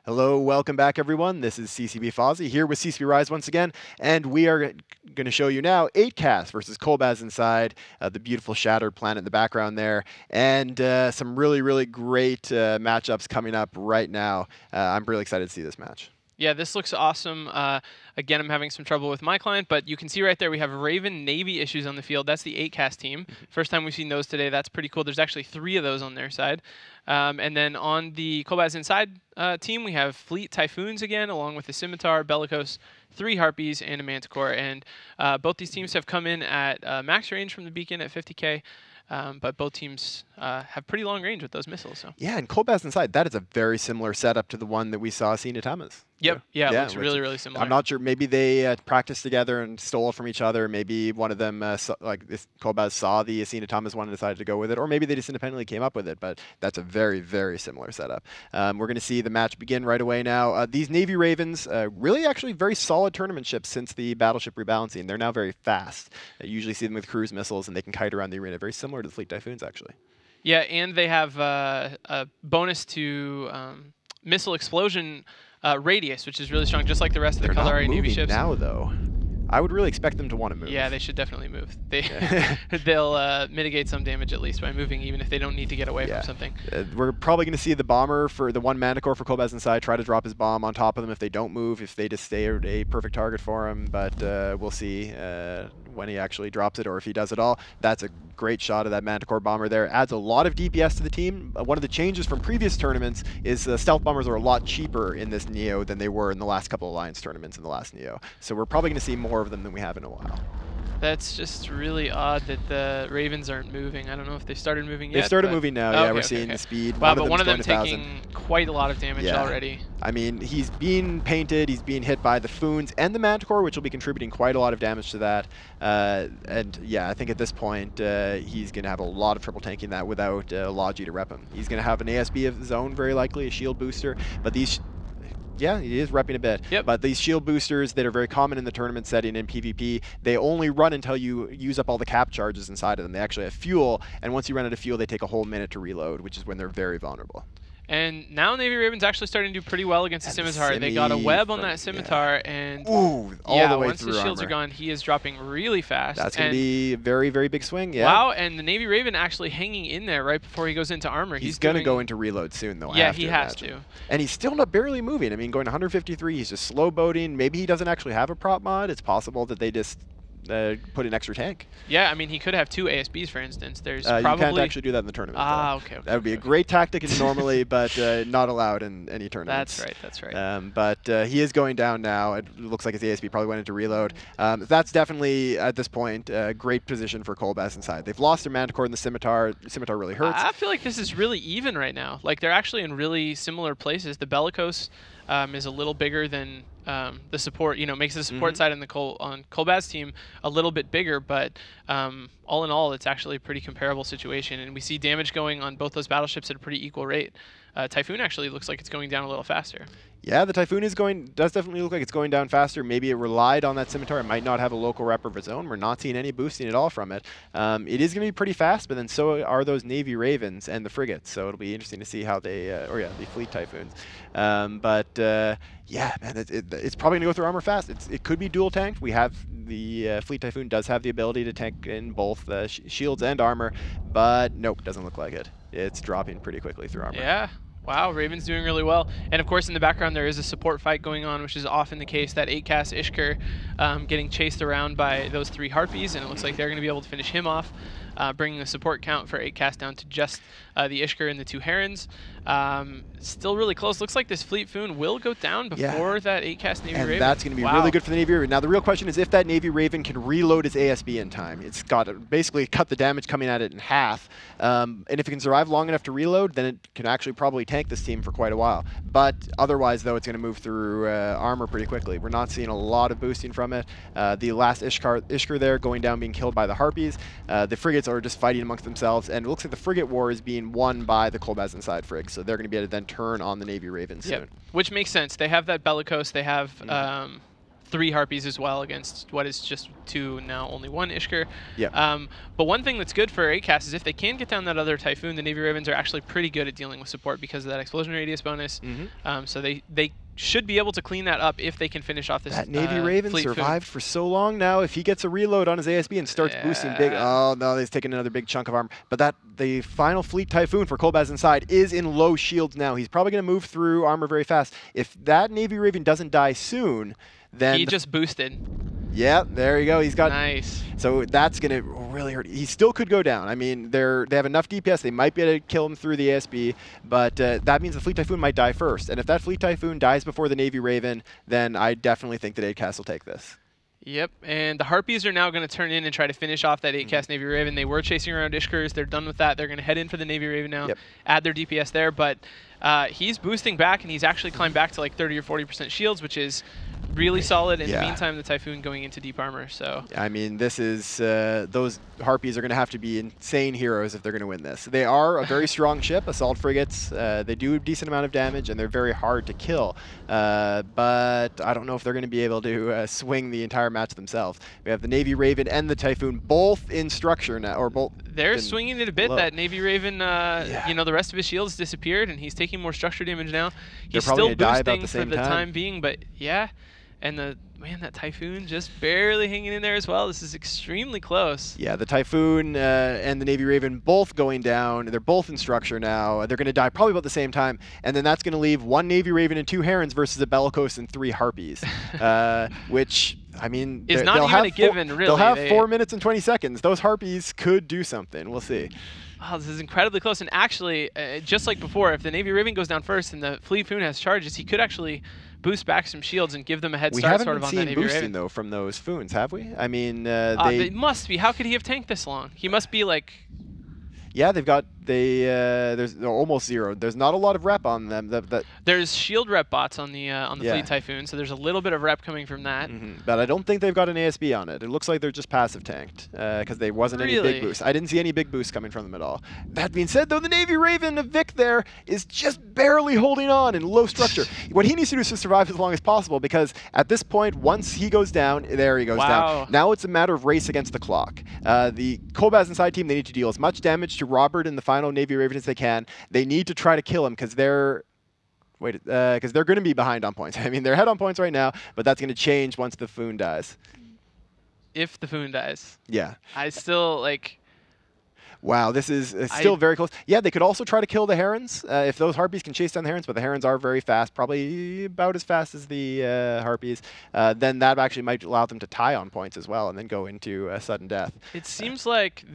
Hello, welcome back, everyone. This is CCB Fozzie here with CCB Rise once again, and we are going to show you now 8 CAS versus Kolbasz inside, the beautiful shattered planet in the background there, and some really great matchups coming up right now. I'm really excited to see this match. Yeah, this looks awesome. Again, I'm having some trouble with my client, but you can see right there we have Raven Navy issues on the field. That's the 8 CAS team. First time we've seen those today. That's pretty cool. There's actually 3 of those on their side. And then on the Kolbasz inside team, we have Fleet Typhoons again, along with the Scimitar, Bellicose, 3 Harpies, and a Manticore. And both these teams have come in at max range from the beacon at 50K. But both teams have pretty long range with those missiles. So. Yeah, and Kolbasz inside, that is a very similar setup to the one that we saw Sinatama's. Yep. Yeah, it looks really similar. I'm not sure. Maybe they practiced together and stole from each other. Maybe one of them, like this Kolbasz, saw the Sinatama's one and decided to go with it. Or maybe they just independently came up with it. But that's a very similar setup. We're going to see the match begin right away now. These Navy Ravens, really actually very solid tournament ships since the battleship rebalancing. They're now very fast. I usually see them with cruise missiles, and they can kite around the arena. Very similar to the Fleet Typhoons, actually. Yeah, and they have a bonus to missile explosion radius, which is really strong, just like the rest of the Coloraria Navy ships. Now, though, I would really expect them to want to move. Yeah, they should definitely move. They'll mitigate some damage at least by moving, even if they don't need to get away from something. We're probably going to see the bomber for the one Manticore for Kolbasz inside try to drop his bomb on top of them if they don't move, if they just stay a perfect target for him. But we'll see when he actually drops it or if he does it all. That's a great shot of that Manticore bomber there. Adds a lot of DPS to the team. One of the changes from previous tournaments is stealth bombers are a lot cheaper in this NEO than they were in the last couple of Alliance tournaments in the last NEO. So we're probably going to see more of them than we have in a while. That's just really odd that the Ravens aren't moving. I don't know if they started moving yet. They started moving now, yeah. We're seeing the speed. Wow, but one of them taking quite a lot of damage already. I mean, he's being painted, he's being hit by the Foons and the Manticore, which will be contributing quite a lot of damage to that. And yeah, I think at this point, he's going to have a lot of trouble tanking that without Logi to rep him. He's going to have an ASB of his own, very likely, a shield booster, but these... Yeah, he is repping a bit. Yep. But these shield boosters that are very common in the tournament setting in PvP, they only run until you use up all the cap charges inside of them. They actually have fuel, and once you run out of fuel, they take a whole minute to reload, which is when they're very vulnerable. And now Navy Raven's actually starting to do pretty well against the Scimitar. They got a web on that Scimitar, and all the way once through the shields armor. are gone, he is dropping really fast. That's going to be a very big swing, yeah. Wow, and the Navy Raven actually hanging in there right before he goes into armor. He's going to go into reload soon, though. Yeah, he has to. And he's still not barely moving. I mean, going 153, he's just slow boating. Maybe he doesn't actually have a prop mod. It's possible that they just put an extra tank. Yeah, I mean, he could have 2 ASBs, for instance. There's probably... You can't actually do that in the tournament. Okay. That would be a great tactic normally, but not allowed in any tournaments. That's right. But he is going down now. It looks like his ASB probably went into reload. That's definitely, at this point, a great position for Kolbasz inside. They've lost their Manticore and the Scimitar. The Scimitar really hurts. I feel like this is really even right now. Like, they're actually in really similar places. The Bellicose is a little bigger than the support, makes the support side on Kolbasz team a little bit bigger, but all in all, it's actually a pretty comparable situation, and we see damage going on both those battleships at a pretty equal rate. Typhoon actually looks like it's going down a little faster. Yeah, the Typhoon does definitely look like it's going down faster. Maybe it relied on that Scimitar. It might not have a local rep of its own. We're not seeing any boosting at all from it. It is going to be pretty fast, but then so are those Navy Ravens and the frigates. So it'll be interesting to see how they, the Fleet Typhoons. Yeah, man, it's probably going to go through armor fast. It could be dual tanked. We have the Fleet Typhoon does have the ability to tank in both shields and armor, but nope, doesn't look like it. It's dropping pretty quickly through armor. Yeah. Wow, Raven's doing really well. And of course, in the background, there is a support fight going on, which is often the case. That 8 CAS Ishkur getting chased around by those 3 Harpies, and it looks like they're going to be able to finish him off, bringing the support count for 8 CAS down to just the Ishkur and the 2 Herons. Still really close. Looks like this Fleet Foon will go down before that 8 CAS Navy Raven. That's going to be really good for the Navy Raven. Now, the real question is if that Navy Raven can reload its ASB in time. It's got to basically cut the damage coming at it in half. And if it can survive long enough to reload, then it can actually probably tank this team for quite a while. But otherwise, though, it's going to move through armor pretty quickly. We're not seeing a lot of boosting from it. The last Ishkur there going down, being killed by the Harpies. The frigates are just fighting amongst themselves, and it looks like the frigate war is being won by the Kolbasz inside frigs, so they're going to be able to then turn on the Navy Ravens soon. Which makes sense. They have that Bellicose. They have 3 Harpies as well against what is just 2, now only 1 Ishkur. Yeah. But one thing that's good for CAS is if they can get down that other Typhoon, the Navy Ravens are actually pretty good at dealing with support because of that explosion radius bonus. So they should be able to clean that up if they can finish off this. That Navy Raven Fleet survived for so long now. If he gets a reload on his ASB and starts boosting big, oh no, he's taking another big chunk of armor. But the final Fleet Typhoon for Kolbasz inside is in low shields now. He's probably going to move through armor very fast. If that Navy Raven doesn't die soon, then he just boosted. Yeah, there you go. He's got nice. So that's going to really hurt. He still could go down. I mean, they have enough DPS. They might be able to kill him through the ASB, but that means the Fleet Typhoon might die first. And if that Fleet Typhoon dies before the Navy Raven, then I definitely think that CAS will take this. Yep, and the Harpies are now going to turn in and try to finish off that CAS Navy Raven. They were chasing around Ishkurs. They're done with that. They're going to head in for the Navy Raven now, add their DPS there. But he's boosting back, and he's actually climbed back to like 30 or 40% shields, which is really solid. In the meantime, the Typhoon going into deep armor. So I mean, this is those Harpies are going to have to be insane heroes if they're going to win this. They are a very strong ship, assault frigates. They do a decent amount of damage, and they're very hard to kill. But I don't know if they're going to be able to swing the entire match themselves. We have the Navy Raven and the Typhoon both in structure now, or both. They're swinging it a bit. Low. That Navy Raven, you know, the rest of his shields disappeared, and he's taking more structure damage now. He's still boosting for the time being, but yeah. And that Typhoon just barely hanging in there as well. This is extremely close. Yeah, the Typhoon and the Navy Raven both going down. They're both in structure now. They're going to die probably about the same time. And then that's going to leave 1 Navy Raven and 2 Herons versus a Bellicose and 3 Harpies, which, I mean, is not even a given, really. They'll have 4 minutes and 20 seconds. Those Harpies could do something. We'll see. Wow, this is incredibly close. And actually, just like before, if the Navy Raven goes down first and the Fleet Typhoon has charges, he could actually boost back some shields and give them a head start sort of on that Navy Raven. We haven't been seeing boosting, though, from those Foons, have we? I mean, they must be. How could he have tanked this long? He must be like... Yeah, they've got they're almost 0. There's not a lot of rep on them. There's shield rep bots on the Fleet Typhoon, so there's a little bit of rep coming from that. But I don't think they've got an ASB on it. It looks like they're just passive tanked because there wasn't any big boost. I didn't see any big boost coming from them at all. That being said, though, the Navy Raven of Vic there is just barely holding on in low structure. What he needs to do is to survive as long as possible because at this point, once he goes down, there he goes down. Now it's a matter of race against the clock. The Kolbasz inside team, they need to deal as much damage to Robert in the final Navy Raven as they can. They need to try to kill him because they're going to be behind on points. I mean, they're ahead on points right now, but that's going to change once the Foon dies. If the Foon dies. Yeah. I still, like... Wow, this is still very close. Yeah, they could also try to kill the Herons if those Harpies can chase down the Herons, but the Herons are very fast, probably about as fast as the Harpies. Then that actually might allow them to tie on points as well and then go into sudden death. It seems like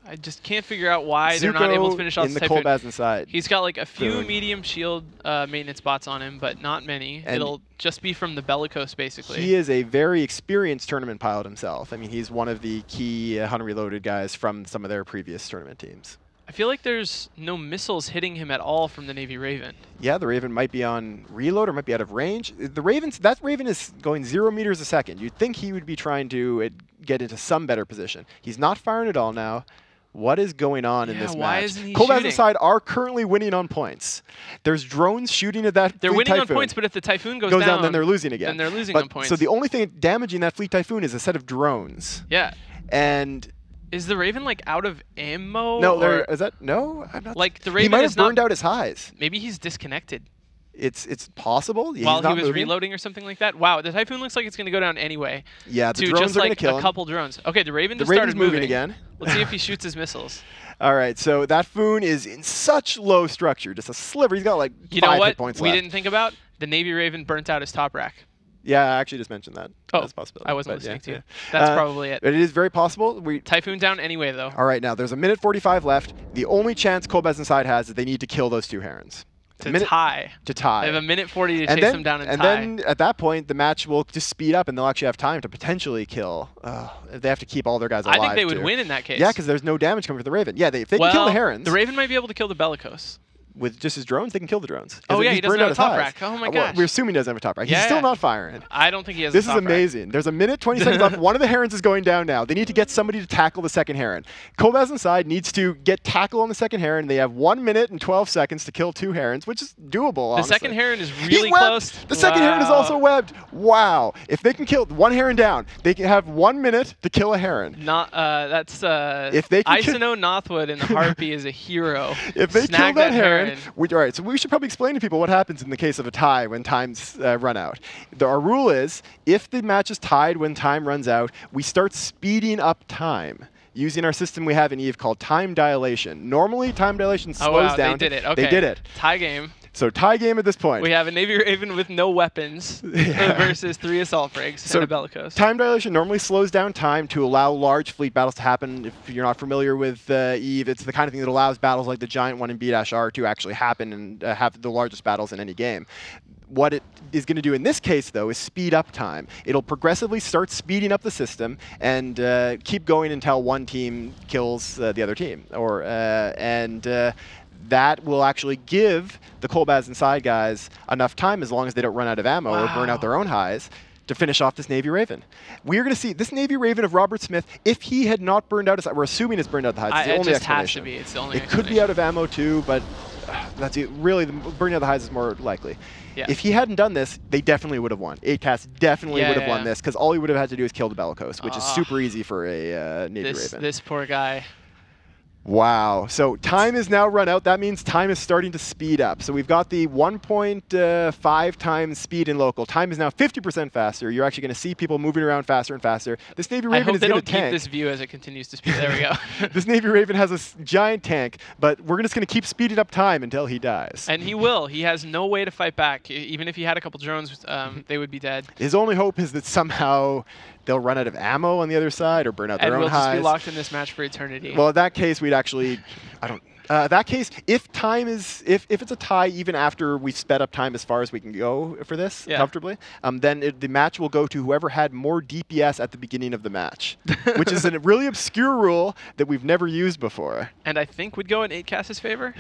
I just can't figure out why they're not able to finish off the Kolbasz inside. He's got like a few medium shield maintenance bots on him, but not many. And it'll just be from the Bellicose, basically. He is a very experienced tournament pilot himself. I mean, he's one of the key Hunt Reloaded guys from some of their previous tournament teams. I feel like there's no missiles hitting him at all from the Navy Raven. Yeah, the Raven might be on reload or might be out of range. That Raven is going 0 meters a second. You'd think he would be trying to get into some better position. He's not firing at all now. What is going on in this match? Why isn't he Kolbasz side are currently winning on points. There's drones shooting at that They're Fleet winning Typhoon. on points, but if the Typhoon goes down, then they're losing again. Then they're losing on points. So the only thing damaging that Fleet Typhoon is a set of drones. Yeah. And is the Raven like out of ammo? No, is that no? I'm not. Like the Raven he might have burned out his highs. Maybe he's disconnected. It's possible. While he was reloading or something like that. Wow, the Typhoon looks like it's going to go down anyway. Yeah, the to drones just are like going to kill him. A couple drones. Okay, the Raven just Raven's started moving again. Let's see if he shoots his missiles. All right, so that Foon is in such low structure, just a sliver. He's got like 5 hit points left. We didn't think about? The Navy Raven burnt out his top rack. Yeah, I actually just mentioned that. Oh, that's a possibility. I wasn't listening to you. That's probably it. But it is very possible. Typhoon down anyway, though. All right, now there's 1:45 left. The only chance Kolbasz inside has is they need to kill those 2 Herons. To tie. To tie. They have 1:40 to chase them down and tie. And then at that point, the match will just speed up, and they'll actually have time to potentially kill. They have to keep all their guys alive. I think they would win in that case. Yeah, because there's no damage coming from the Raven. Yeah, if they can kill the Herons. The Raven might be able to kill the Bellicose. with just his drones, they can kill the drones. Oh yeah, he's he doesn't burned have a out top his rack. Oh my well, gosh. we're assuming he doesn't have a top rack. Yeah, He's still yeah. not firing. I don't think he has This a is top rack. amazing. There's a minute, 20 seconds left. One of the Herons is going down now. They need to get somebody to tackle the second Heron. Kolbasz inside needs to get tackle on the second Heron. They have 1 minute and 12 seconds to kill 2 Herons, which is doable, honestly. The second Heron is He's really webbed. close. The second Heron is also webbed. Wow. If they can kill 1 Heron down, they can have 1 minute to kill a Heron. Not that's if they can Isono Nothwood in the Harpy is a hero. If they Snag kill that Heron. all right, so we should probably explain to people what happens in the case of a tie when times run out. Our rule is, if the match is tied when time runs out, we start speeding up time using our system we have in EVE called time dilation. Normally, time dilation slows down. They did it. Okay. They did it. Tie game. So tie game at this point. We have a Navy Raven with no weapons versus 3 assault frigs and a bellicose. Time dilation normally slows down time to allow large fleet battles to happen. If you're not familiar with EVE, it's the kind of thing that allows battles like the giant one in B-R to actually happen and have the largest battles in any game. What it is going to do in this case, though, is speed up time. It'll progressively start speeding up the system and keep going until one team kills the other team. That will actually give the Kolbasz inside guys enough time, as long as they don't run out of ammo or burn out their own highs, to finish off this Navy Raven. We're going to see this Navy Raven of Robert Smith, if he had not burned out his, we're assuming it's burned out the highs. It's the only explanation. Has to be. It's the only It could be out of ammo too, but that's it. Really, the burning out the highs is more likely. Yeah. If he hadn't done this, they definitely would have won. 8CAS definitely would have won this, because all he would have had to do is kill the bellicose, which is super easy for a Navy Raven. This poor guy. Wow. So time is now run out. That means time is starting to speed up. So we've got the 1.5 times speed in local. Time is now 50% faster. You're actually going to see people moving around faster and faster. This Navy Raven is going to tank. I hope they don't keep this view as it continues to speed. There we go. This Navy Raven has a giant tank, but we're just going to keep speeding up time until he dies. And he will. He has no way to fight back. Even if he had a couple drones, they would be dead. His only hope is that somehow they'll run out of ammo on the other side or burn out their own highs. And we'll just be locked in this match for eternity. Well, in that case, we'd actually, that case, if time is, if it's a tie, even after we've sped up time as far as we can go for this comfortably, then the match will go to whoever had more DPS at the beginning of the match, which is a really obscure rule that we've never used before. And I think would go in 8CAS's favor.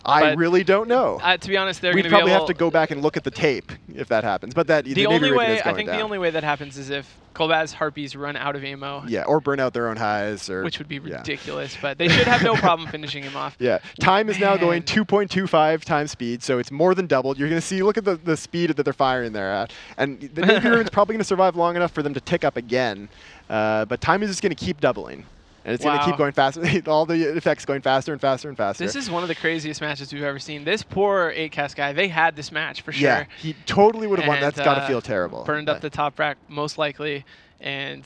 I really don't know. To be honest, they're going to We'd probably have to go back and look at the tape if that happens. But that the only way I think the only way that happens is if Kolbasz Harpies run out of ammo. Yeah, or burn out their own highs, or which would be ridiculous. But they should have no problem finishing him off. Yeah, time is now going 2.25 times speed, so it's more than doubled. You're going to see. Look at the speed that they're firing there at, and the Navy Raven's probably going to survive long enough for them to tick up again. But time is just going to keep doubling. And it's going to keep going faster. All the effects going faster and faster and faster. This is one of the craziest matches we've ever seen. This poor 8CAS guy, they had this match for sure. Yeah, he totally would have won. That's got to feel terrible. Burned up the top rack, most likely, and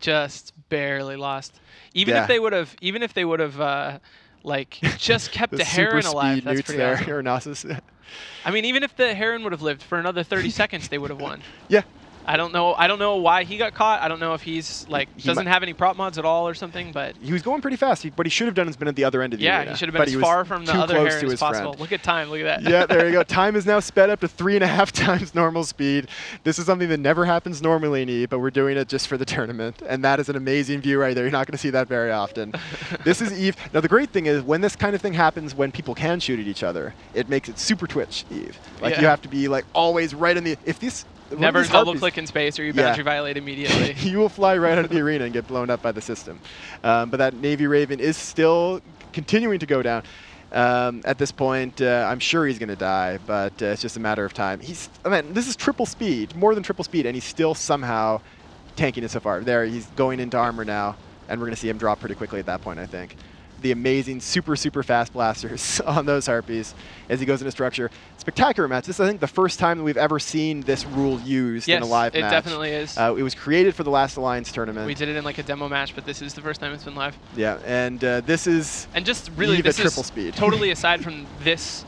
just barely lost. Even if they would have, like, just kept the Heron alive, that's pretty awesome. I mean, even if the Heron would have lived for another 30 seconds, they would have won. Yeah. I don't know why he got caught. I don't know if he's doesn't have any prop mods at all or something. But he was going pretty fast. What he should have done is been at the other end of the arena. Yeah, he should have been as far from the other Heron as possible. Look at time. Look at that. Yeah, there you go. Time is now sped up to 3.5 times normal speed. This is something that never happens normally in EVE, but we're doing it just for the tournament. And that is an amazing view right there. You're not going to see that very often. This is EVE. Now, the great thing is when this kind of thing happens, when people can shoot at each other, it makes it super Twitch EVE. Like you have to be like always right in the. If this. Never double click in space or you boundary violate immediately. You will fly right out of the arena and get blown up by the system. But that Navy Raven is still continuing to go down. At this point, I'm sure he's going to die, but it's just a matter of time. This is triple speed, more than triple speed, and he's still somehow tanking it so far. There, he's going into armor now, and we're going to see him drop pretty quickly at that point, I think. The amazing super fast blasters on those Harpies as he goes into structure. Spectacular match. This is, I think, the first time that we've ever seen this rule used in a live match. Yes, it definitely is. It was created for the Last Alliance tournament. We did it in like a demo match, but this is the first time it's been live. Yeah, and this is just really this triple is speed. Totally aside from this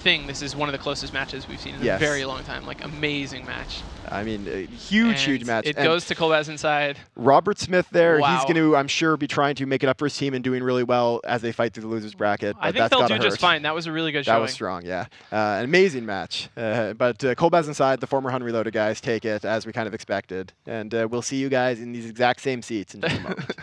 thing, this is one of the closest matches we've seen in a very long time. Like, amazing match. I mean, a huge match. It goes to Kolbasz inside. Robert Smith there, he's going to, I'm sure, be trying to make it up for his team and doing really well as they fight through the losers bracket. But I think they'll do just fine. That was a really good showing. That was strong, yeah. An amazing match. But Kolbasz inside, the former Hun Reloaded guys take it as we kind of expected. And we'll see you guys in these exact same seats in just a moment.